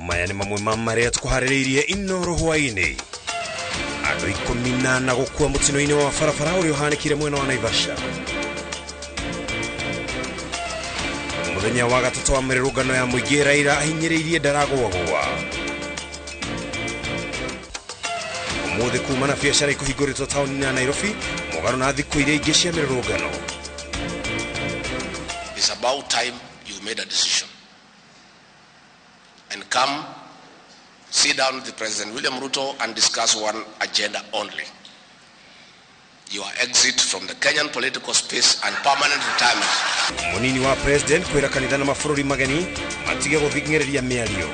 Maya nĩ mamwe ma marĩa tũkuharĩrĩirie Inooro hwaĩ-inĩ. Andũ 18 gũkua mũtino-inĩ wa barabara ũrĩa ũhanĩkire mwena wa Naivasha. Mũthenya wa gatatũ wa mĩrũrũngano ya mũingĩ, Raila ahinyĩrĩirie ndaragũagũa. Ũmũthĩ kuma na biacara ikũhingũrĩtwo taũni-inĩ ya Nairobi, mũgarũ na thikũ iria ingĩ cia mĩrũrũngano. It's about time you made a decision and come sit down with President William Ruto and discuss one agenda only: your exit from the Kenyan political space and permanent retirement. Munini wa president kwĩra kanitha na mabũrũri mageni matige gũthing'ĩrĩria mĩario.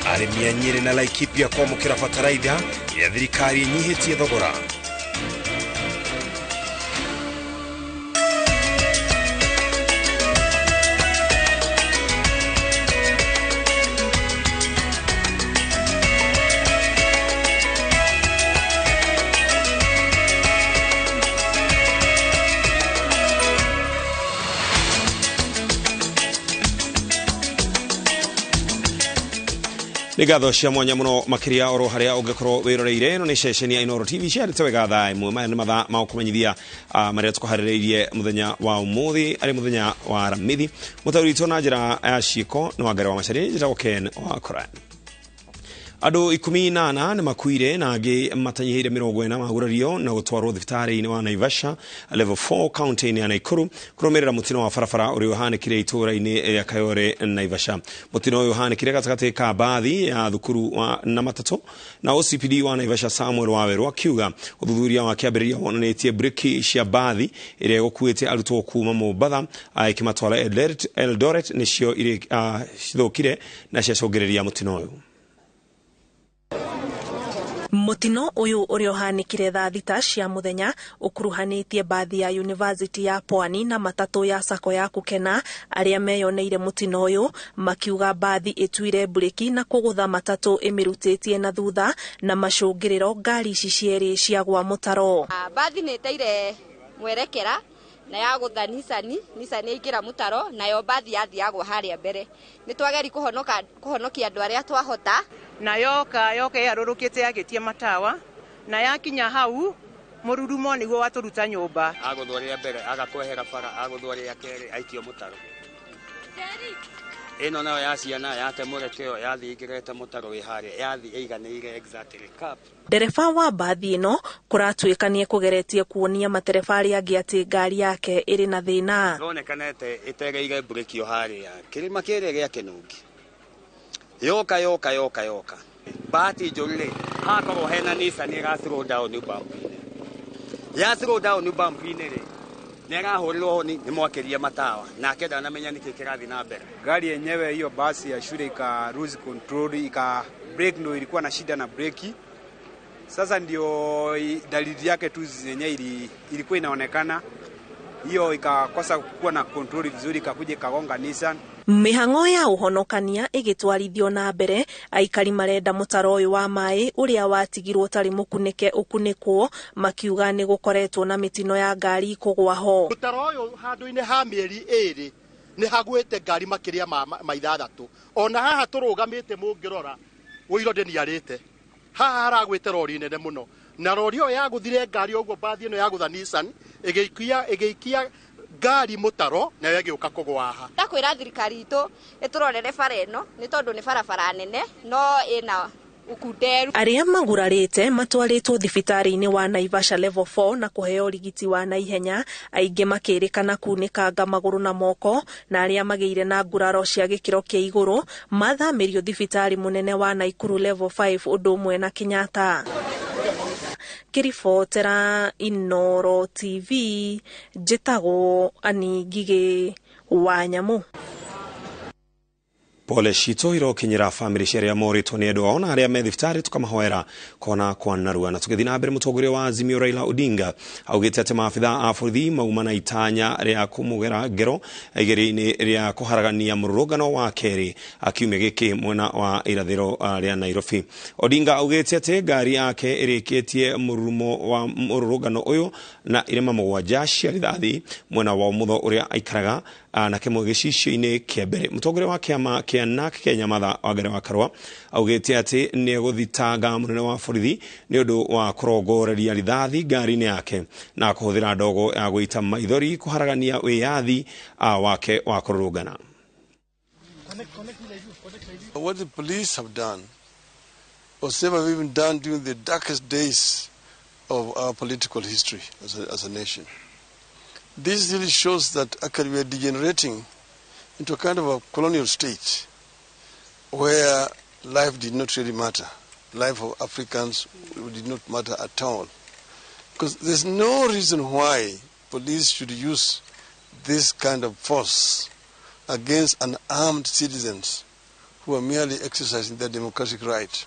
Arĩmi a Nyeri na Laikipia kwamũkĩra bataraitha iria thirikari ĩnyihĩtie thogora. Nĩgatho cia mwanya mũno makĩria oro harĩa ũngĩkorwo wĩroreire. Ĩno nĩ ceceni ya Inooro TV ciarĩte wega thaa ĩmwe. Maya nĩ mathaa ma gũkũmenyithia marĩa tũkuharĩrĩirie mũthenya wa ũmũthĩ, arĩ mũthenya wa aramithi. Mũtaũri witũ na njĩra ya ciĩko nĩ Wangari wa Macharia, njĩtagwo Ken wa Koran. Andũ 18 nĩ makuire na angĩ matanyihĩire 40 magurario na gũtwarwo thibitarĩ-inĩ wa Naivasha level 4 county-inĩ ya Nakuru kũrũmĩrĩra mũtino wa barabara ũrĩa ũhanĩkire itũũra-inĩ rĩa Kayore Naivasha. Mũtino ũyũ ũhanĩkire gatagatĩ ka bathi ya thukuru na matatũ, na OCPD wa Naivasha Samuel Waweru akiuga ũthuthuria wa kĩambĩrĩria wonanĩtie breki cia bathi ĩrĩa gũkuĩte arutwo kuma Mombatha ikĩmatwara Eldoret nĩcio cithũkire na ciacũngĩrĩria mũtino ũyũ. Mutino uyu urio hanikire thaa thita cia muthenya ukuruhanĩtie bathi ya University ya Pwani na matatu ya Sacco ya Kukena. Aria meyoneire mutino uyu makiuga bathi ĩtuire breki na kũgũtha matatu ĩmĩrutĩtie na thutha na macũngĩrĩro ngari ici cierĩ ciagwa mũtaro. Bathi nĩteire mwerekera na yagũtha Nissan ĩkĩra mũtaro, nayo bathi yathiagwo harĩa mbere. Nĩtwageri kũhonokia andũ arĩa twahota, na yoka yarũrũkĩte yagĩtie matawa na yakinya hau mũrurumo nĩguo watũruta nyũmba. Agũthwarĩra mbere agakwehera bara, agũthwarĩra kerĩ aikio mũtaro. Ĩno nayo ya ciana yate mũrekeo yathingĩrĩte mũtaro wĩ harĩa, yathi ĩiganĩire exactly cap. Ndereba wa bathi ĩno kũratuĩkanie kũgeretie kuonia matereba arĩa angĩ atĩ ngari yake ĩrĩ na thĩna. Ronekanete ĩtegeire breki harĩa kĩrĩma kĩrĩa gĩa Kĩnungi. Yoka. Bahati njũrĩ hakorwo hena Nissan ĩga slow down bump-inĩ. Ya slow down bump-inĩ rĩ, nĩarahũrĩrwo nĩ mwakeria matawa na akenda anamenya nĩkĩ kĩrathiĩ na mbere. Gari yenyewe hiyo basi ya shule ika lose control, ika brake ndio ilikuwa na shida na breki. Sasa ndio dalili yake tu zenye ilikuwa inaonekana. Hiyo ikakosa kuwa na control vizuri, ikakuja ikagonga Nissan. Mĩhang'o ya ũhonokania ĩgĩtwarithio na mbere, aikari marenda mũtaro ũyũ wa maĩ ũrĩa watigirwo tarĩ mũkunĩke ũkunĩkwo, makiuga nĩ gũkoretwo na mĩtino ya ngari kũgwa ho. Mũtaro ũyũ handũ-inĩ ha mĩeri ĩrĩ nĩ hagwĩte ngari makĩria ma ithathatũ. Ona haha tũrũgamĩte mũngĩrora ũiro ndĩniarĩte. Haha haragwĩte rori nene mũno, na rori ĩyo yagũthire ngari ũguo bathi ĩno yagũtha Nissan ĩgĩikia ngari mũtaro na yagĩũka kũgwa haha. Ndakwĩra thirikari itũ ĩtũrorere bara ĩno nĩ tondũ nĩ barabara nene no ĩna ukunderu. Arĩa magurarĩte matwarĩtwo thibitarĩ-inĩ wa Naivasha level 4 na kũheo ũrigiti wa naihenya, aingĩ makĩrĩkana kunĩkanga magũrũ na moko, na arĩa magĩire na nguraro cia gĩkĩro kĩa igũrũ mathamĩrio thibitarĩ mũnene wa Naikuru level 5 ũndũ ũmwe na Kenyatta. Kiribotera Inooro TV, njĩtagwo Ani Ngigĩ wa Nyamũ. Pole citũ irokinyĩra family ciarĩa moritwo nĩ andũ ao na arĩa me thibitarĩ tukamahoera kona kwa narua. Na tũgĩthiĩ na mbere, mũtongoria wa Azimio Raila Odinga augĩte atĩ maabitha a borithi mauma na itanya rĩa kũmũgera ngero igerio-inĩ rĩa kũharagania mũrũrũngano wa kerĩ akiumia gĩkĩ mwena wa irathĩro rĩa Nairobi. Odinga augĩte atĩ ngari yake ĩrĩkĩtie mũrurumo wa mũrũrũngano ũyũ na irema mũgwanja cia rithathi mwena wa ũmotho ũrĩa aikaraga, na kimwe gicicio-ini kia mbere. Mutongoria wa kiama kia NARC Kenya Martha Wangari wa Karua augite ati ni eguthitanga munene wa borithi ni undu wa kurongoreria rithathi ngari-ini yake na kuhuthira ndogo ya guita maithori kuharagania wiyathi wake wa kururungana. What the police have done, or have even done during the darkest days of our political history as a nation. This really shows that actually we are degenerating into a kind of a colonial state where life did not really matter. Life of Africans did not matter at all. Because there's no reason why police should use this kind of force against unarmed citizens who are merely exercising their democratic right.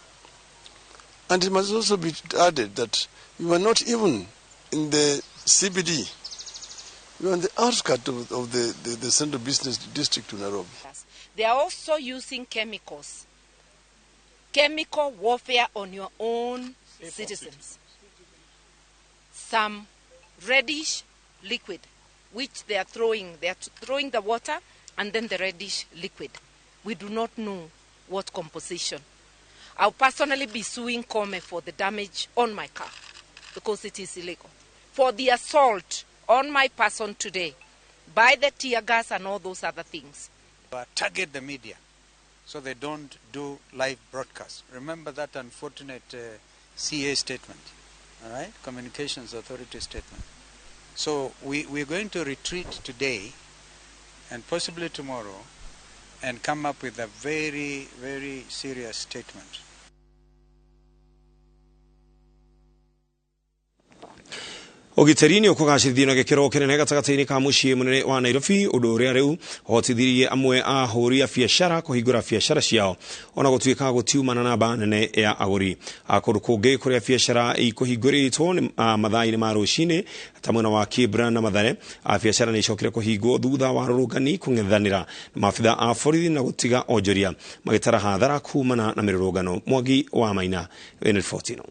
And it must also be added that you are not even in the CBD. You are on the outskirts of the central business district of Nairobi. They are also using chemicals. Chemical warfare on your own citizens. Some reddish liquid, which they are throwing. They are throwing the water and then the reddish liquid. We do not know what composition. I'll personally be suing Kome for the damage on my car because it is illegal. For the assault on my person today by the tear gas and all those other things. Target the media so they don't do live broadcasts. Remember that unfortunate CA statement, all right? Communications Authority statement. So we're going to retreat today and possibly tomorrow and come up with a very, very serious statement. Ogiterini ukugacithio na gikiro kinene gatagati-ini ka mucii munene wa Nairobi undu uria riu hotithirie amwe a ahuri a biashara kuhingura biashara ciao ona gutuika gutiumana na namba nene ya aguri akundu kungi kuria biashara ikuhinguritwo ni mathai-ini ma rucini ta mwena wa Kibra na Mathare biashara ni icokire kuhingwo thutha wa rurungani kung'ethanira na maabitha a borithi na gutiga onjoria magitara hathara kumana na mirurungano. Mwangi wa Maina wena riboti ino.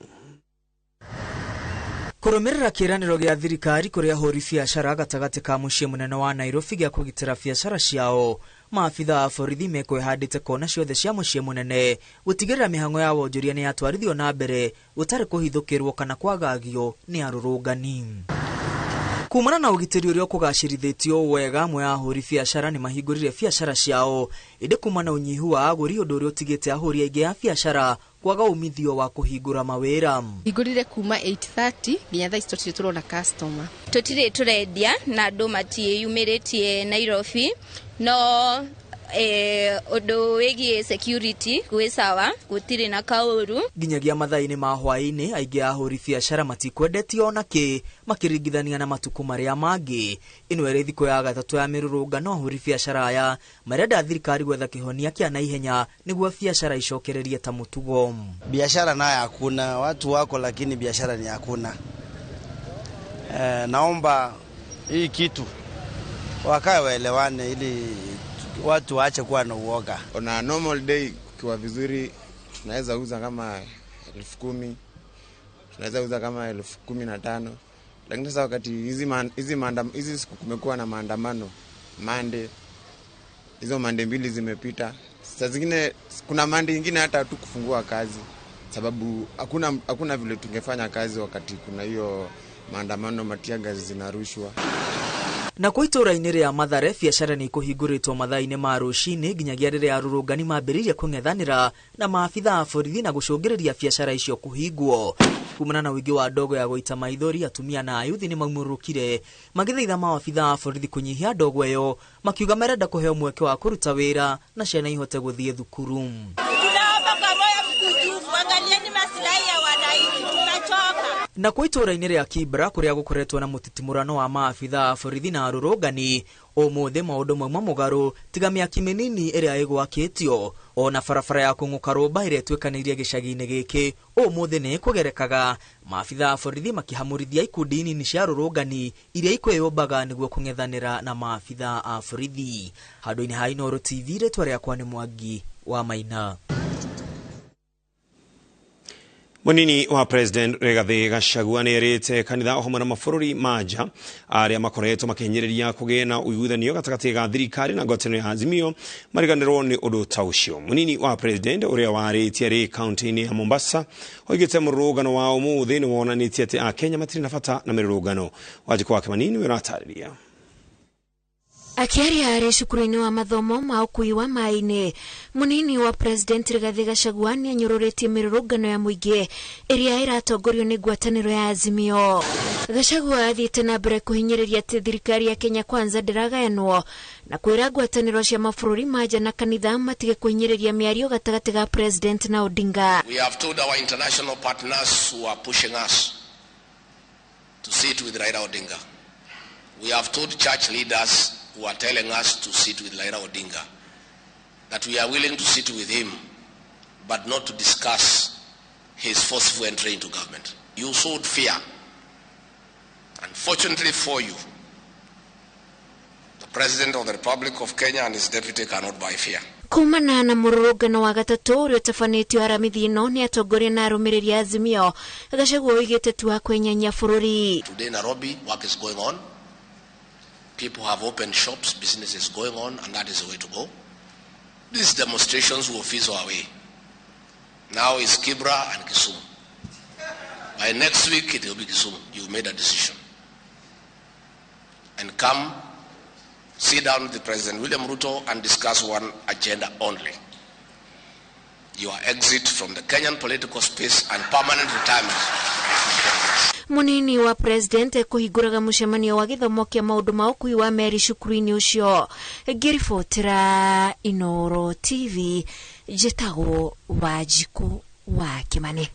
Kurumirira kiraniro gya thirikari kuria ahuri biashara gatagati ka mucii munene wa Nairobi gya kugitira biashara ciao, maabitha a borithi mekwehandite kona ciothe cia mucii munene gutigirira mihango ya wonjoria ni yatwarithio na mbere utari kuhithukirwo kana kwagagio ni arurungani. Kumana na ugitiri uria kugacirithitio wega, amwe a ahuri biashara ni mahingurire biashara ciao indi kumana unyihu wa aguri undu uria utigite ahuri aingi a biashara kwaga umithio wa kuhingura mawira. Hingurire kuma 8:30 nginya thaa ici turona customer. Tutire turendia na andu matiyumiritie Nairobi no undu wigie security gwi sawa gutire na kauru. Ginyagia mathai-ini ma hwaini aingi ahuri biashara matikwendetio ona ki makiringithania na matuku maria mangi. Ino iri thiko ya gatatu ya mirurungano ahuri biashara aya marenda thirikari gwetha kihonia kia naihenya niguo biashara icokererie ta mutugo. Biashara nayo hakuna, watu wako lakini biashara ni hakuna. Naomba hii kitu wakae waelewane ili watu waache kuwa na uoga. On a normal day kwa vizuri tunaweza uza kama 10,000, tunaweza uza kama 15,000, lakini sasa wakati hizi siku kumekuwa na maandamano Monday, hizo Monday mbili zimepita. Sasa zingine kuna Monday nyingine hata tu kufungua kazi sababu hakuna vile tungefanya kazi wakati kuna hiyo maandamano, matiaga zinarushwa. Na kuitura-ini ria Mathare biashara ni kuhinguritwo mathai-ini ma rucini nginyagia riria arurungani mambiriria kung'ethanira na maabitha a borithi na gucungiriria biashara icio kuhingwo. Kumana na wingi wa ndogo ya guita maithori, atumia na ayuthi ni maumurukire magithaitha maabitha a borithi kunyihia ndogo iyo, makiuga merenda kuheo mweke wa kuruta wira na ciana ihote guthie thukuru. Na kuitura-ini ria Kibra kuria gukoretwo na mutitimurano wa maabitha a borithi na arurungani umuthi maundu mamwe mugaru tiga miaki minini iria igwakitio ona barabara ya kunguka rumba iria twekanirie gicagi-ini giki umuthi ni kugerekaga, maabitha a borithi makihamurithia ikundi nini cia arurungani iria ikwiyumbaga niguo kung'ethanira na maabitha a borithi. Handu-ini ha Inooro TV, ritwa riakwa ni Mwangi wa Maina. Munini wa President Rigathi Gachagua nĩerĩte kanitha o hamwe na mabũrũri manja arĩa makoretwo makĩhinyĩrĩria kũgĩa na ũiguithanio gatagatĩ ga thirikari na ngwatanĩro ya Azimio mariganĩrwo nĩ ũndũ ta ũcio. Munini wa President ũrĩa warĩtie arĩ kaunti-inĩ ya Mombasa oigĩte mũrũrũngano wa ũmũthĩ nĩ wonanĩtie atĩ Akenya matirĩ na bata na mĩrũrũngano. Wanjikũ wake Manini wĩratarĩria. Akiaria arĩ cukuru-inĩ wa mathomo ma ũkui wa maĩ-inĩ, munini wa President Rigathi Gachagua nĩanyũrũrĩtie mĩrũrũngano ya mũingĩ ĩrĩa ĩratongorio nĩ ngwatanĩro ya Azimio. Gachagua athiĩte na mbere kũhinyĩrĩria atĩ thirikari ya Kenya Kwanza ndĩragayanwo na kwĩra ngwatanĩro cia mabũrũri manja na kanitha matige kũhinyĩrĩria mĩario gatagatĩ ga President na Odinga. We have told our international partners who are pushing us to sit with Raila Odinga. We have told church leaders who are telling us to sit with Raila Odinga that we are willing to sit with him but not to discuss his forceful entry into government. You sowed fear. Unfortunately for you, the President of the Republic of Kenya and his deputy cannot buy fear. Kumana na mũrũrũngano wa gatatũ ũrĩa ũtabanĩtio aramithi ĩno nĩ atongoria na arũmĩrĩri a Azimio. Gachagua oigĩte tu wa kwenyanya bũrũri. Today in Nairobi, work is going on. People have opened shops, business is going on, and that is the way to go. These demonstrations will fizzle away. Now it's Kibra and Kisumu. By next week, it will be Kisumu. You've made a decision. And come, sit down with the President William Ruto and discuss one agenda only. Your exit from the Kenyan political space and permanent retirement. Munini wa President kũhingũraga mũcemanio wa gĩthomo kĩa maũndũ ma ũkui wa meri cukuru-inĩ ũcio. Ngĩribotera Inooro TV, njĩtagwo Wanjikũ wa Kimani.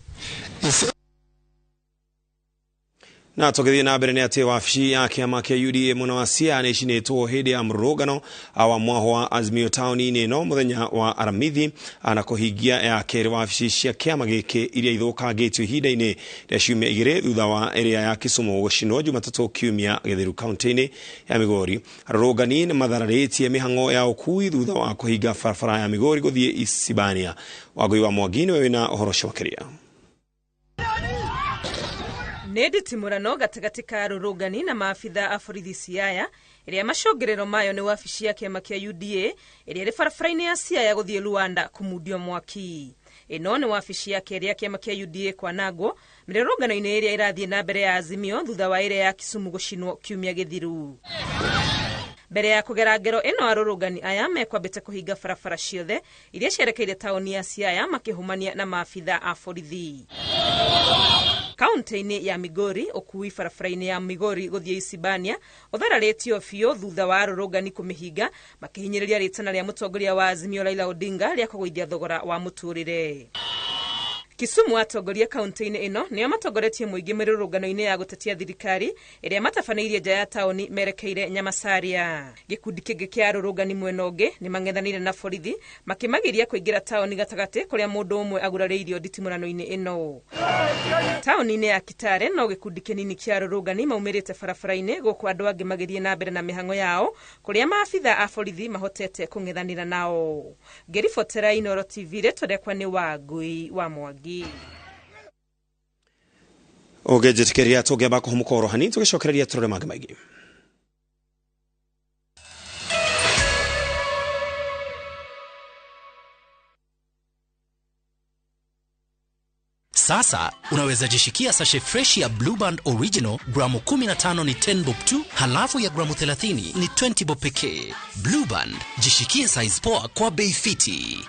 Na tũgĩthiĩ na mbere nĩ atĩ wabici ya kĩama kĩa UDA mwena wa Siaya nĩcinĩtwo hĩndĩ ya mũrũrũngano wa mwaho wa Azimio taũni-inĩ ĩno mũthenya wa aramithi na kũhingia ya kerĩ wabici cia kĩama gĩkĩ iria ithũkangĩtio ihinda-inĩ rĩa ciumia igĩrĩ thutha wa ĩrĩa ya Kisumu gũcinwo Jumatatũ kiumia Gĩthiru kaunti-inĩ ya Migori. Arũrũngani nĩmathararĩtie mĩhang'o ya ũkui thutha wa kũhinga barabara ya Migori gũthiĩ Isibania. Wangui wa Mwangi nĩwe wĩna ũhoro ũcio makĩria. Nedi timurano gatagatĩ ka arũrũngani na maabitha a borithi Siaya ĩrĩa macũngĩrĩro mayo nĩ wabici ya kĩama kĩa UDA ĩrĩa ĩrĩ barabara-inĩ ya Siaya gũthiĩ Luanda kũmundio mwaki. Ĩno nĩ wabici ya kerĩ ya kĩama kĩa UDA kwanangwo mĩrũrũngano-inĩ ĩrĩa ĩrathiĩ na mbere ya Azimio thutha wa ĩrĩa ya Kisumu gũcinwo kiumia Gĩthiru. Mbere ya kũgera ngero ĩno arũrũngani aya mekwambĩte kũhinga barabara ciothe iria cierekeire taũni ya Siaya makĩhumania na maabitha a borithi. Kaunti-inĩ ya Migori ũkui barabara-inĩ ya Migori gũthiĩ Isibania ũthararĩtio biũ thutha wa arũrũngani kũmĩhinga makĩhinyĩrĩria rĩtana rĩa mũtongoria wa Azimio Raila Odinga rĩa kũgũithia thogora wa mũtũrĩre. Kisumu atongoria kaunti-inĩ ĩno nĩo matongoretie mũingĩ mĩrũrũngano-inĩ ya gũtetia thirikari ĩrĩa matabanĩirie nja ya taũni merekeire Nyamasaria. Gĩkundi kĩngĩ kĩa arũrũngani mwena ũngĩ nĩ mang'ethanĩire na borithi makĩmagiria kũingĩra taũni gatagatĩ kũrĩa mũndũ ũmwe agurarĩirio nditimũrano-inĩ ĩno. Taũni-inĩ ya Kitale no gĩkundi kĩnini kĩa arũrũngani maumĩrĩte barabara-inĩ gũkũ andũ angĩ magĩthiĩ na mbere na mĩhang'o yao kũrĩa maabitha a borithi mahotete kũng'ethanĩra nao. Ngĩribotera Inooro TV rĩtondekwa nĩ Wangui wa Mwangi. Ũgĩnjĩtĩkĩria tũngĩamba kũhũmũka oro hanini tũgĩcokereria tũrore mangĩ maingĩ. Sasa unaweza jishikia sachet fresh ya Blue Band Original gramu 15 ni 10 bob tu, halafu ya gramu 30 ni 20 bob pekee. Blue Band, jishikie size poa kwa bei fiti.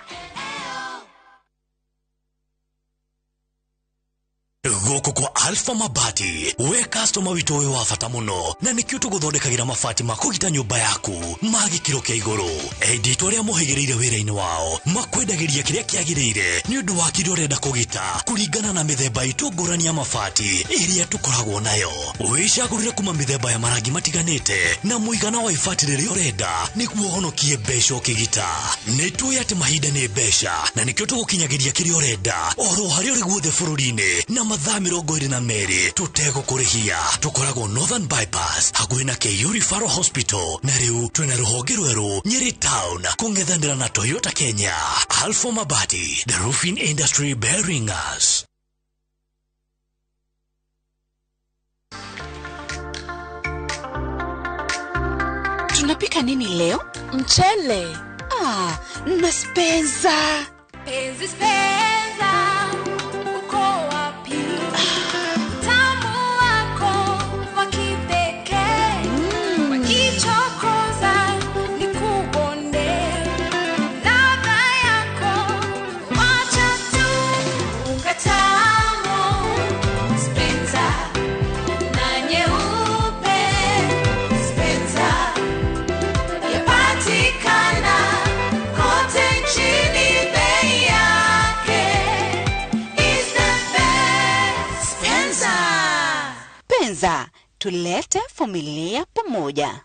Goko kwa Alpha Mabati, we customer wito we wafata muno na nikio tuguthondekagira mabati makugita nyumba yaku magikiro kia iguru. Edito ria muhigireire wira-ini wao makwendagiria kiria kiagirire ni undu wa kiria urenda kugita kuringana na mithemba itu ngurani ya mabati iria tukoragwo nayo. Wicagurire kuma mithemba ya marangi matiganite na muigana wa ibati riria urenda niguo honokie mbeca ukigita. Nitui ati mahinda ni mbeca na nikio tugukinyagiria kiria urenda oro haria uri guothe bururi-ini na mathaa 22 tutegũkũrĩhia. Tukoragwo Northern Bypass hakuhĩ na KU Referral Hospital na rĩu twina rũhonge rwerũ Nyeri Town kũng'ethanĩra na Toyota Kenya. Alpha Mabati, the roofing industry bearing us. Tunapika nini leo? Mchele. Na Spencer. Penzi Spencer, uko wapi? Tamu wako wa kipekee, wakichokoza ni kubonde. Ladha yako wacha tu ukatamu. Spencer na nyeupe, Spencer yapatikana kote nchini. Bei yake is the best. Spencer. Spencer, tulete familia pamoja.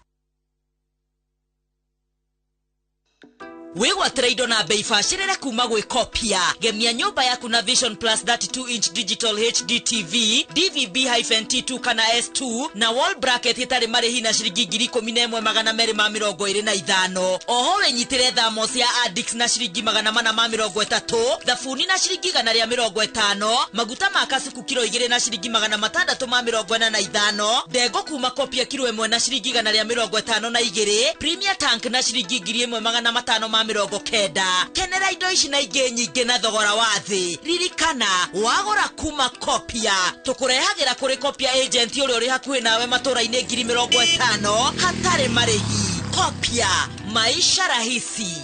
Wigwatira indo na bei bacĩrĩre kuma gwĩ Kopia. Gemia nyũmba yaku na Vision Plus 32-inch digital HD TV, DVB-T2 kana S2 na wall bracket itarĩ marĩhi na ciringi 11,225. Oho wenyitĩre thamo cia Addix na ciringi 430, thabuni na ciringi 150, maguta ma kasuku kilo 2 na ciringi 645, ndego kuma Kopia kilo 1 na ciringi 152, Premier Tank na ciringi 1,500 kenda. Kenera indo ici na ingĩ nyingĩ na thogora wa thĩ. Ririkana wagũra kuma Kopia, tũkũrehagira kũrĩ Kopia agent ũrĩa ũrĩ hakuhĩ nawe matũra-inĩ 50,000 hatarĩ marĩhi. Kopia, maisha rahisi.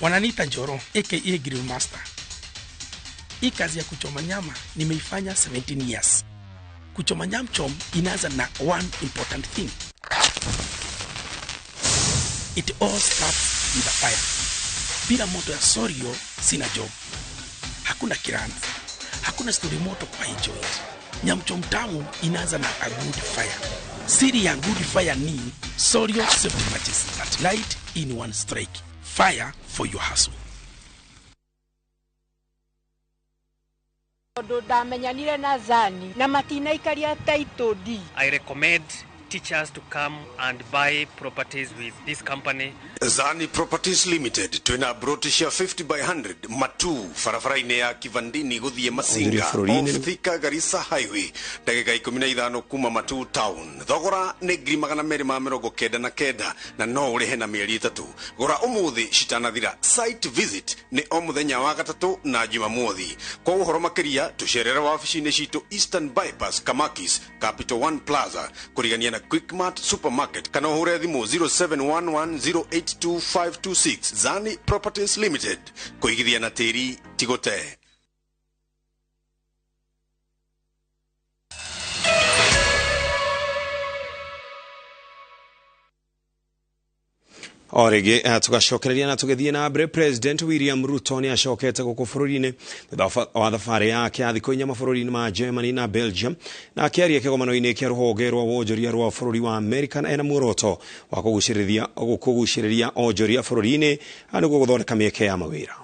Wananiita Njoro aka Grill Master. Hii kazi ya kuchoma nyama nimeifanya 17 years. Kuchoma nyama inaanza na one important thing. It all starts with a fire. Bila moto ya Sorio sina job. Hakuna kirani. Hakuna story moto kwa hii joint. Nyamchom tamu inaanza na a good fire. Siri ya good fire ni Sorio safety matches that light in one strike. Fire for your hustle. Damenyanire na Zani na matina ikaria title D. I recommend teachers to come and buy properties with this company. Zani Properties Limited twina brotisha 50 by 100 matu farafaraine ya Kivandini guthie Masinga off Thika Garissa Highway ndagika 15 kuma Matu town. Thogora ni 299 na no urihe na mieri 3. Gora umuthi citanathira. Site visit ni o muthenya wa gatatu na Jumamothi. Kwa uhoro makiria tucerere wabici-inĩ citũ Eastern Bypass Kamakis Capital One Plaza kurigania na Quickmart Supermarket kana uhure thimu 0711082526. Zani Properties Limited kuigithia na tĩri tigote. Orege tugacokereria na tugethie na mbere. President William Ruto ni acokete guku bururi-ini wa thabarĩ yake ya thikũ 4 mabũrũri-inĩ ma Germany na Belgium, na akĩaria kĩgomano-inĩ kĩa rũhonge rwa wonjoria rwa bũrũri wa America na ena muoroto wa kũgucĩrĩria onjoria bũrũri-inĩ nĩguo gũthondeka mĩeke ya mawĩra.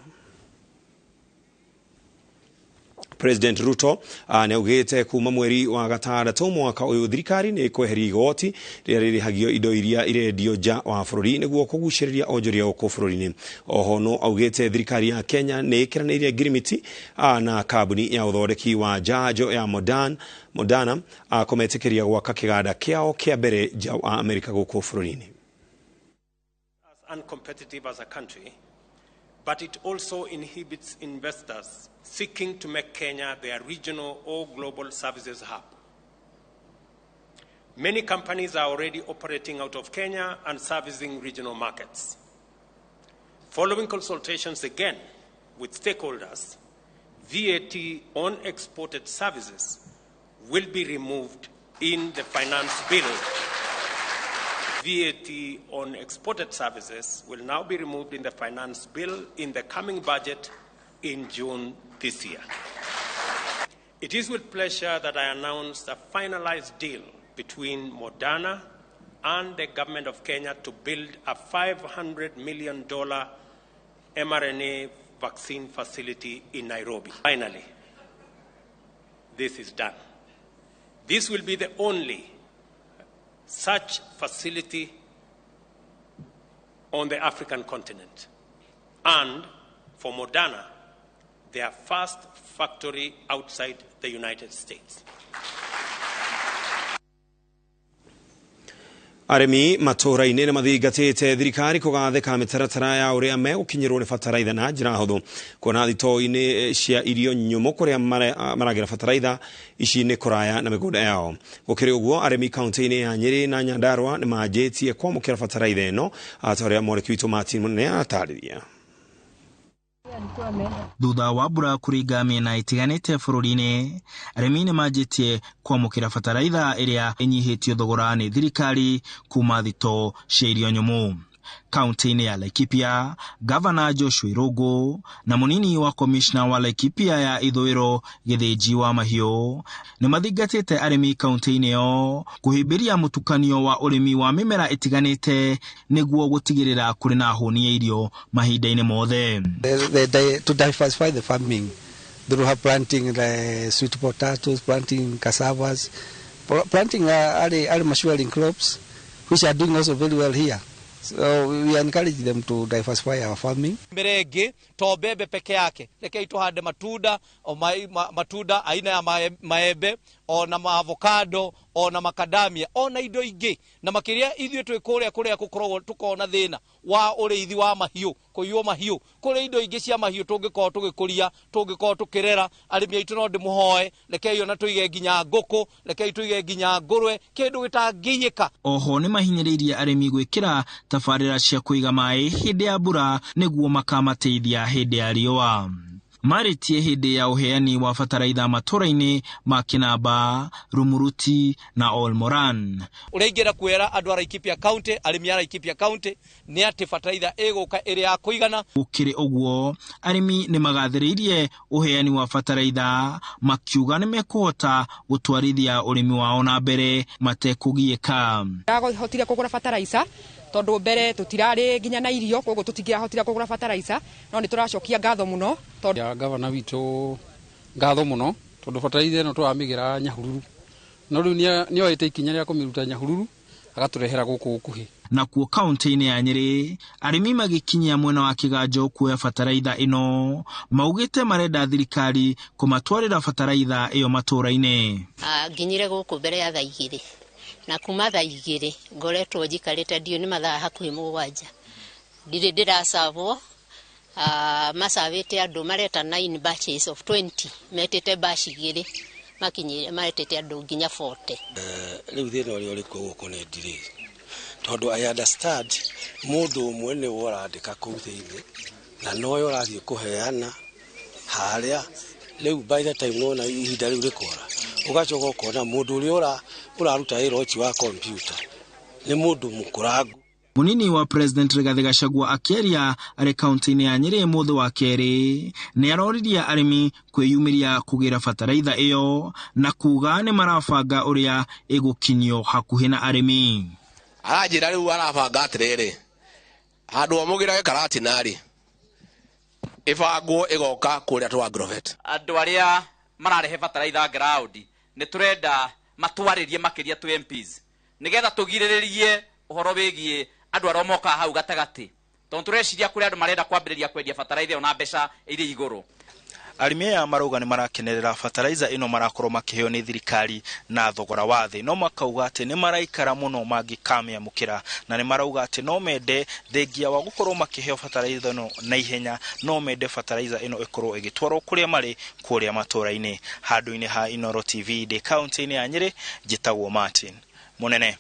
President Ruto neugite kuma mweri wa gatandatũ mwaka uyu thirikari ni kweheria igoti rĩrĩa rĩrĩhagio indo iria irendio nja wa bũrũri nĩguo kũgucĩrĩria onjoria gũkũ bũrũri-inĩ. Oho no augite thirikari ya Kenya nĩ ĩkĩranĩire ngirimiti na kambuni ya ũthondeki wa njanjo ya Moderna kũmetĩkĩria gwaka kĩganda kĩao kĩa mbere nja wa Amerika gũkũ bũrũri-inĩ. Uncompetitive as a country, but it also inhibits investors seeking to make Kenya their regional or global services hub. Many companies are already operating out of Kenya and servicing regional markets. Following consultations again with stakeholders, VAT on exported services will be removed in the finance bill. VAT on exported services will now be removed in the finance bill in the coming budget in June this year. It is with pleasure that I announce a finalized deal between Moderna and the government of Kenya to build a $500 million mRNA vaccine facility in Nairobi. Finally, this is done. This will be the only such facility on the African continent, and for Moderna, their first factory outside the United States. aremi matura-inĩ nĩ mathingatĩte thirikari kũgathĩka mĩtaratara ya ũrĩa megũkinyĩrwo nĩ bataraitha na njĩra hũthũ, kuona thitoo-inĩ cia irio nyũmũ kũrĩa maragĩra bataraitha ici nĩ kũraya na mĩgũnda yao. Gũkĩrĩ ũguo, aremi kaunti-inĩ ya Nyeri na Nyandarua nĩ manjĩtie kwamũkĩra bataraitha ĩno, ta ũrĩa mwandĩki witũ Martin Mũnene aratarĩria. Thutha wa mbura kũringa mĩena ĩtiganĩte bũrũri-inĩ, arĩmi nĩ manjĩtie kwamũkĩra bataraitha ĩrĩa ĩnyihĩtio thogora nĩ thirikari kuma thitoo cia irio nyũmũ. Kaunti-inĩ ya Laikipia, Gavana Joshua Irungu na mũnini wa komishna wa Laikipia ya ithũĩro Gĩthĩnji wa mahiũ nĩ mathingatĩte arĩmi kaunti-inĩ ĩyo kũhĩmbĩria mũtukanio wa ũrĩmi wa mĩmera ĩtiganĩte nĩguo gũtigĩrĩra kũrĩ na hũni ya irio mahinda-inĩ mothe. To diversify the farming, they will have planting sweet potatoes, planting cassavas, planting other maturing crops, which are doing also very well here. So we encourage them to diversify our farming. Merenge to bebe peke yake rekei tuhande matunda o matunda aina ya maembe o na avocado o na makadamia o na indo ingĩ na makiria ithuĩ twĩ kũrĩa gũkorwo tukona thĩna wa ũrĩithi wa mahiũ kũiywo mahiũ kũrĩ indo ingĩ cia mahiũ tũngĩkorwo tũgĩkũria tũngĩkorwo tũkĩrera arĩmi aitũ no ndĩmũhoe rekei ona tũige nginya ngũkũ rekei tũige nginya ngũrwe kĩndũ gĩtangĩiyĩka. Oho nĩ mahinyĩrĩirie arĩmi gwĩkĩra tabarĩra cia kũiga maĩ hĩndĩ ya mbura nĩguo makamateithia hĩndĩ ya riũa. Marĩtie hĩndĩ ya ũheani wa bataraitha matũra-inĩ ma Kinamba, Rumuruti na Olmoran. Ũrĩngĩra kwera andũ a Laikipia County, arĩmi a Laikipia County nĩ atĩ bataraitha ĩgũka ĩrĩ ya kũigana. Gũkĩrĩ ũguo, arĩmi nĩ magathĩrĩirie ũheani wa bataraitha makiuga nĩ mekũhota gũtwarithia ũrĩmi wao na mbere matekũgiĩka. Ndahotire kũgũra bataraitha tondu mbere tutirarĩ nginya na irio koguo tutingĩahotire kũgũra bataraitha no nĩ tũracokia ngatho mũno tondu gavana witũ ngatho mũno tondu bataraitha ĩno tũramĩgĩra Nyahururu no rĩu nĩ oete ikinya rĩa kũmĩruta Nyahururu agatũrehera gũkũ gũkuhĩ. Nakuo kaunti-inĩ ya Nyeri, arĩmi magĩkinyia mwena wa Kĩganjo kuoya bataraitha ĩno maugĩte marenda thirikari kũmatwarĩra bataraitha ĩyo matũra-inĩ. Nginyire gũkũ mbere ya thaa 2 na kuma thaa 2 ngoretwo njikarĩte ndio nĩ mathaa hakuhĩ 7 ndirĩ ndĩracabwo. Macabĩte andũ mareta 9 batches of 20 metĩte batch 2 makinyire maretete andũ nginya 40. Rĩu thĩna ũrĩa ũrĩ kuo gũkũ nĩ ndirĩ tondũ I understand mũndũ ũmwe nĩ ũrandĩka kũu thĩinĩ na noyo ũrathiĩ kũheana harĩa rĩu by the time nona ihinda rĩu rĩkora ũgacoka ũkona mũndũ ũrĩa ũraruta wĩra ũcio wa kompyuta nĩ mũndũ mũkũrangu. Mũnini wa President Rigathi Gachagua akĩaria arĩ kaunti-inĩ ya Nyeri mũthĩ wa kerĩ nĩ aroririe arĩmi kwĩyumĩria kũgĩra bataraitha ĩyo na kuga nĩ marabanga ũrĩa ĩgũkinyio hakuhĩ na arĩmi. Arajĩra rĩu arabanga atĩrĩrĩ handũ amũgĩra Karatinari ĩbangwo ĩgoka kũrĩa twa Agrovet. Andũ arĩa mararehe bataraitha ground nĩ tũrenda matwarĩrie makĩria tu MPs nĩgetha tũgirĩrĩrie ũhoro wĩgiĩ andũ arĩa moka hau gatagatĩ tondũ tũreciria kũrĩ andũ marenda kwambĩrĩria kwendia bataraitha ĩyo na mbeca irĩ igũrũ. Arĩmi aya marauga nĩ marakenerera bataraitha ĩno marakorwo makĩheo nĩ thirikari na thogora wa thĩ, no makauga atĩ nĩ maraikara mũno mangĩkamĩamũkĩra na nĩ marauga atĩ no mende thengia wa gũkorwo makĩheo bataraitha ĩno na ihenya no mende bataraitha ĩno ĩkorwo ĩgĩtwarwo kũrĩa marĩ kũrĩa matũra-inĩ. Handũ-inĩ ha Inooro TV ndĩ kaunti-inĩ ya Nyeri, njĩtagwo Martin Mũnene.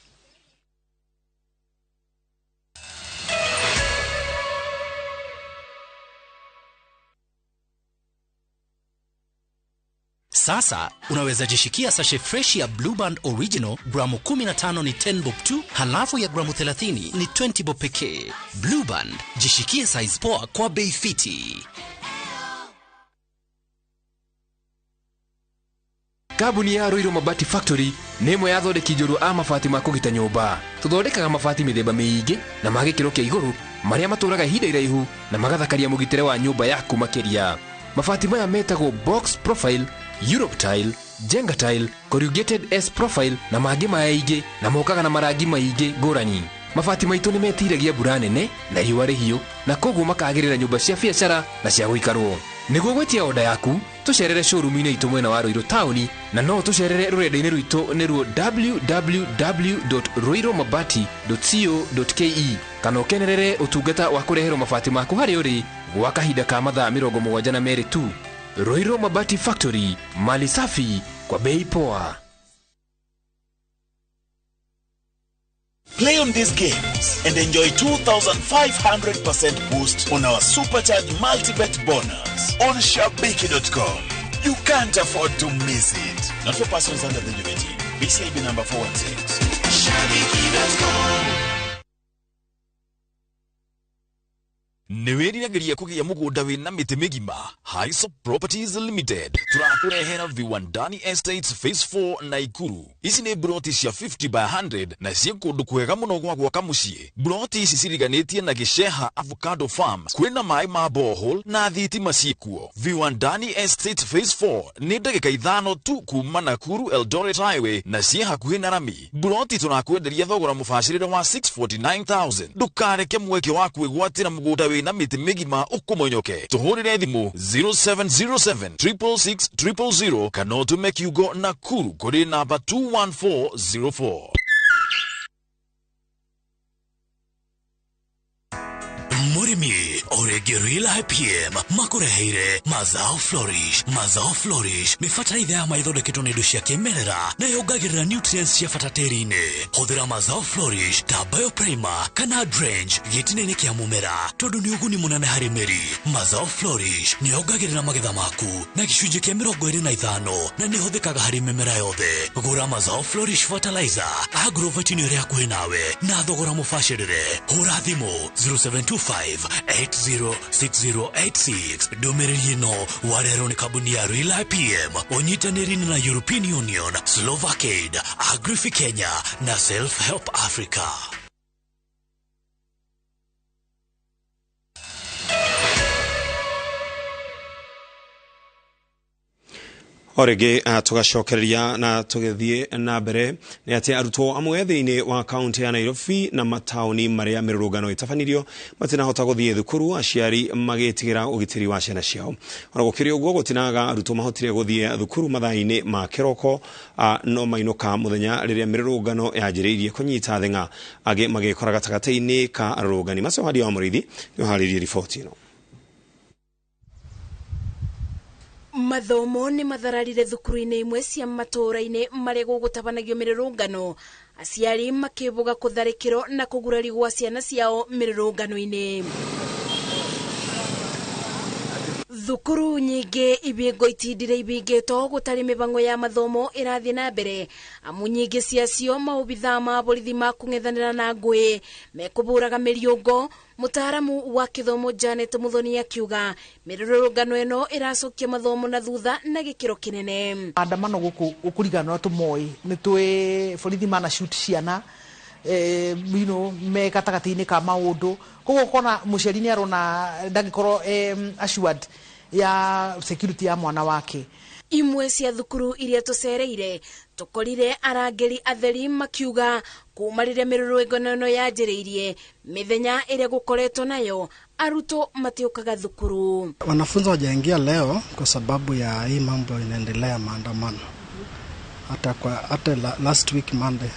Sasa unaweza jishikia sachet fresh ya Blue Band Original gramu 15 ni 10 bob tu, halafu ya gramu 30 ni 20 bob pekee. Blue Band, jishikie size poa kwa bei fiti. Kambuni ya Ruiru Mabati Factory nĩ ĩmwe ya thondeki njũru a mabati ma kũgita nyũmba. Tũthondekaga mabati mĩthemba mĩingĩ na ma gĩkĩro kĩa igũrũ marĩa matũraga ihinda iraihu na magathakaria mũgitĩre wa nyũmba yaku makĩria. Mabati maya metagwo box profile, Europe tile, Jenga tile, corrugated S profile na mangĩ maingĩ na mokaga na marangi maingĩ ngũrani. Mabati maitũ nĩ metiragia mbura nene na riũa rĩhiũ na koguo makagĩrĩra nyũmba cia biacara na cia gũikarwo. niguo gwetia oda yaku tucerere showroom-inĩ itũ mwena wa Ruiru taũni na no tucerere rũrenda-inĩ rwitũ nĩruo www.ruiromabati.co.ke kana ũkenerere ũtungata wa kũreherwo mabati maku harĩa ũrĩ gwa kahinda ka mathaa 72 tu. Ruiru Mabati Factory, mali safi kwa bei poa. Play on these games and enjoy 2,500% boost on our supercharged multi-bet bonus on shabiki.com. You can't afford to miss it. Not for persons under the age of 18. BCIB number 416. Shabiki.com. Niwĩriragĩria kũgĩa mũgũnda wĩna mĩtĩ mĩgima. Highsop Properties Limited tũrakũrehera Viwandani Estates Phase 4 Naikuru. Ici nĩ broti cia 50 by 100 na ciĩ kũndũ kwega mũno gwa gwaka mũciĩ. Broti ici ciriganĩtie na Gĩceha Avocado Farms kwĩna maĩ ma borehole na thitima ciĩkuo. Viwandani Estates Phase 4 nĩ ndagĩka 5 tu kuma Nakuru Eldoret Highway na ciĩ hakuhĩ na Rami. Broti tũrakwenderia thogora mũbacĩrĩre wa 649,000. Ndũkareke mweke wa kwĩgwatĩra mũgũnda na mĩtĩ mĩgima ũkũmonyoke. Tũhũrĩre thimũ 0707 666 000 kana ũtũme kiugo Nakuru kũrĩ namba 21404. Murimi Oregerila PM makureheire Mazao Flourish. Mazao Flourish ni fatalaitha ya maithondeketwo nĩ indo cia kĩmerera na yongagĩrĩra nutrients cia bata tĩri-inĩ. Hũthĩra Mazao Flourish ta Bioprimer kana Drench gĩtina-inĩ kĩa mũmera tondũ nĩ ũguni mũnene harĩ mĩri. Mazao Flourish nĩ yongagĩrĩra magetha maku na gĩcunjĩ kĩa 25 na nĩ hũthĩkaga harĩ mĩmera yothe. Gũra Mazao Flourish fertilizer Agrovet ĩrĩa hakuhĩ nawe na thogora mũbacĩrĩre. Hũra thimũ 0725-806086. Ndũmĩrĩri ĩno warehwo nĩ kambuni ya Rila PM ũnyitanĩri na European Union, Slovakia, Agrifi Kenya na Self Help Africa. Orege tugacokereria na tugithie na mbere ni ati arutwo amwe thĩinĩ wa kaunti ya Nairobi na mataũni marĩa mĩrũrũngano ĩtabanirio matinahota gũthiĩ thukuru, aciari magĩtigĩra ũgitĩri wa ciana ciao. Ona gũkĩrĩ ũguo gũtinaga arutwo mahotire gũthiĩ thukuru mathaa-inĩ ma kĩroko no mainũka mũthenya rĩrĩa mĩrũrũngano yanjĩrĩirie kũnyita thĩng'a, angĩ magĩkora gatagatĩ-inĩ ka arũrũngani. Macio Hadi wa Mũrĩithi nĩoharĩirie riboti ĩno. Mathomo nĩ mathararire thukuru-inĩ imwe cia matũũra-inĩ marĩa gũgũtabanagio mĩrũrũngano, aciari makĩbuga kũtharĩkĩrwo na kũgurari gwa ciana ciao mĩrũrũngano-inĩ. Thukuru nyingĩ ibingo itindire ibingĩtwo gũtarĩ mĩbango ya mathomo ĩrathiĩ na mbere, amu nyingĩ ciacio maobithaa ma borithi ma kũng'ethanĩra na ngũĩ mekũbũraga mĩriũngo. Mutaaramu wa kithomo Janet Muthoni akiuga mĩrũrũngano ĩno ĩracokia mathomo na thutha na gĩkĩro kĩnene. Andamano gũkũ ũkũrigana tũmoĩ nĩ twĩ borithi mana shoot ciana me gatagatinĩ ka maũndũ, koguo kona mũciari nĩ arona ndangĩkorwo assured ya security ya mwana wake. Imwe cia thukuru iria tũcereire tũkorire arangĩri atheri makiuga kuma rĩrĩa mĩrũrũngano ĩno yanjĩrĩirie mĩthenya ĩrĩa gũkoretwo nayo arutwo matiũkaga thukuru. Wanafunzi wajaingia leo kwa sababu ya hii mambo inaendelea maandamano. Hata last week Monday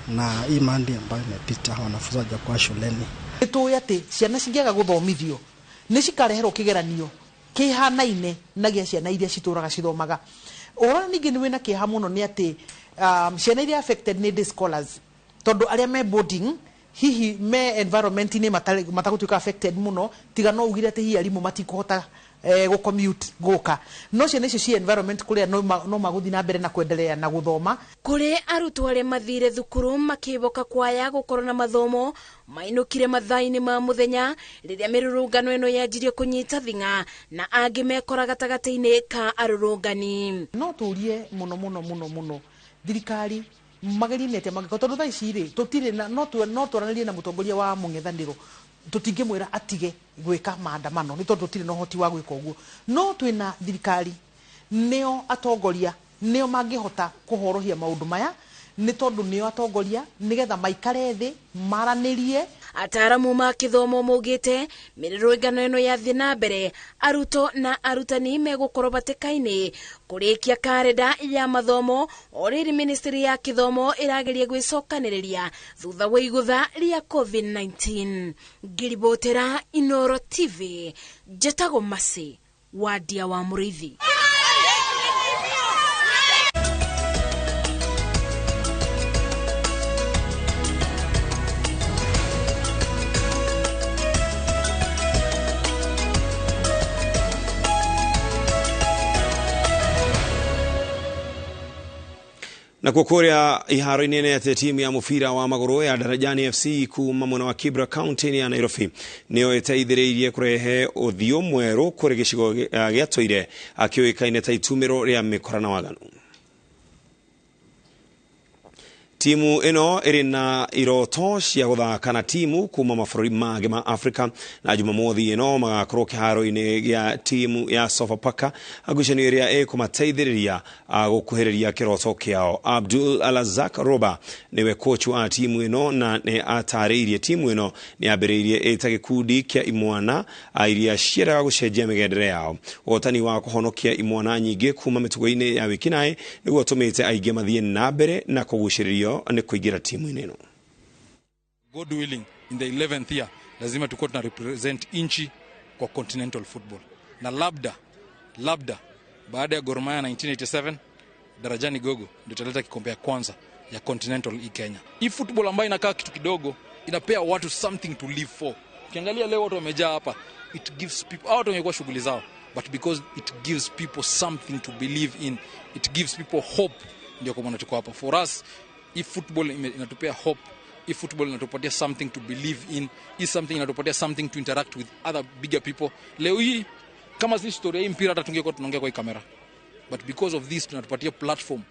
na hii Monday ambayo imepita wanafunzi hawajakuwa shuleni. Nĩtũĩ atĩ ciana cingĩaga gũthomithio nĩ cikareherwo kĩgeranio kĩhanaine na gĩa ciana iria citũraga cithomaga. Ũhoro ningĩ nĩ wĩna kĩeha mũno nĩ atĩ ciana iria affected nĩ day scholars, tondũ arĩa me boarding hihi me environment-inĩ matagũtuĩka affected mũno, tiga no ugire atĩ hihi arimũ matikũhota gũcommute gũka, no ciana icio cia environment kũrĩa no magũthiĩ na mbere na kwendelea na gũthoma. Kũrĩ arutwo arĩa mathire thukuru makĩboka kwaya gũkorwo na mathomo mainũkire mathaa-inĩ ma mũthenya rĩrĩa mĩrũrũngano ĩno yanjirie kũnyita thing'a na angĩ mekora gatagatĩ-inĩ ka arũrũngani. No tũrie mũno thirikari magerie atĩa mangĩkorwo, tondũ thaa ici rĩ tũtirĩ no twaranĩrie na mũtongoria wa mũng'ethanĩro tutingĩmwĩra atige gwĩka maandamano nĩ tondũ tũtirĩ na ũhoti wa gwĩka ũguo. No twĩna thirikari, nĩo atongoria, nĩo mangĩhota kũhorohia maũndũ maya, nĩ tondũ nĩo atongoria nĩgetha maikare thĩ maranĩrie. Ataramu ma kithomo maugite mirurungano ino yathi na mbere aruto na arutani megukorwo batikaini kurikia karenda ya mathomo oriri ministry ya kithomo irageria gwicokaniriria thutha wa igutha ria COVID-19. Ngiribotera Inoro TV, Jetago Masi, Wadia wa Murithi. Na kukuria iharo inene ya timu ya mufira wa maguru ya Darajani FC kuma mwena wa Kibra County ya Nairobi niyo itaithireirie kurehe uthio mweru kuri gicigo gia Toire akioikaine ta itumiro ria mikorana waganu. Timu ino irina iroto cia guthaka na timu kuma mabũrũri mangĩ ma Africa na Jumamothi ino magakorwo kĩharo-inĩ gĩa timu ya Sofapaka ngucanio ĩrĩa ĩkũmateithĩrĩria gũkuhĩrĩria kĩroto kĩao. Abdul Alazak Roba niwe coach wa timu ino na nĩ atarĩirie timu ino nĩ ambĩrĩirie ĩta gĩkundi kĩa imwana iria ciendaga gũcenjia mĩgendere yao. Ũhotani wa kũhonokia imwana nyingĩ kuma mĩtugo-inĩ ya wĩkinaĩ nĩguo ũtũmĩte aingĩ mathiĩ na mbere na kũgucĩrĩrio ni kuingira timu ineno. God willing, in the 11th year lazima tuko tuna represent inchi kwa continental football. Na labda baada ya Gor Mahia 1987 Darajani Gogo ndio italeta kikombe ya kwanza ya continental hii Kenya. Hii football ambayo inakaa kitu kidogo inapea watu something to live for. Ukiangalia leo watu wamejaa hapa, it gives people, watu wamekuwa shughuli zao, but because it gives people something to believe in, it gives people hope, ndio kwa maana tuko hapa. For us, if football inatupea hope, if football inatupatia something to believe in, if something inatupatia something to interact with other bigger people. Leo hii kama si story hii mpira hata tungekuwa tunaongea kwa kamera, but because of this tunatupatia platform.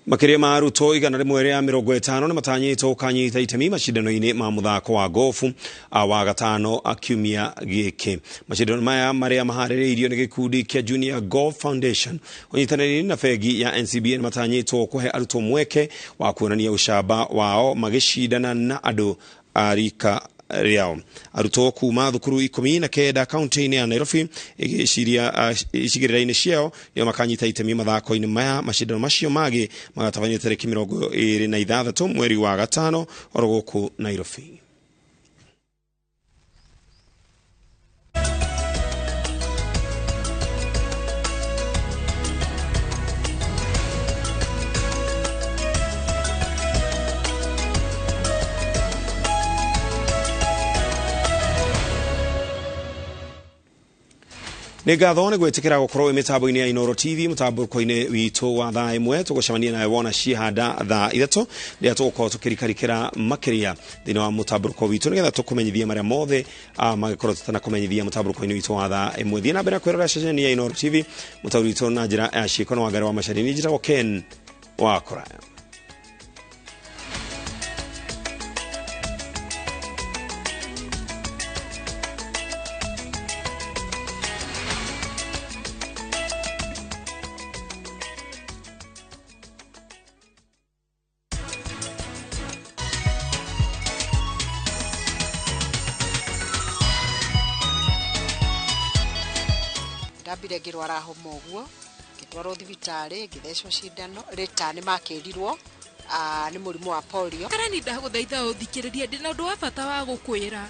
Makiria ma aruto igana rimwe ria 50 ni matanyitwo kanyita itemi macindano-inĩ ma muthako wa golfu wa gatano akiumia gĩkĩ. Macindano maya maria maharĩrĩirio nĩ gĩkundi kĩa Junior Golf Foundation ũnyitanĩri na bengi ya NCBA ni matanyitwo kuhe aruto mweke wa kuonania ucamba wao magĩcindana na andũ arika riao. Aruto kuma thukuru 19 kaunti-inĩ ya Nairobi icigĩrĩra-inĩ ciao nĩo makanyita itemi mathako-inĩ maya. Macindano macio mangĩ magatabanio tarĩki 26 mweri wa gatano oro gũkũ Nairobi. Nĩngatho nĩ gwĩtĩkĩra gũkorwo mĩtambo-inĩ ya Inoro TV, mũtambo-inĩ witũ wa thaa ĩmwe tũgũcemania nawe wona ciehanda thaa 3 rĩrĩa tũgũkorwo tũkĩrikarikĩra makĩria thĩinĩ wa mũtambo witũ nĩgetha tũkũmenyithia marĩa mothe magĩkorwo tũtanakũmenyithia mũtambo-inĩ witũ wa thaa ĩmwe. Thiĩ na mbere kwĩrora ceceni ya Inoro TV, mũtambo witũ na njĩra ya ciĩko na Wangari wa Macharia. Njĩtagwo Ken wa Koraya. ndambire ngirwara homa uguo ngitwarwo thibitarĩ ngithecwo cindano ritani makirirwo ni murimu wa polio. Karani ndaguthaitha uthikiririe ndina undu wa bata wa gukwira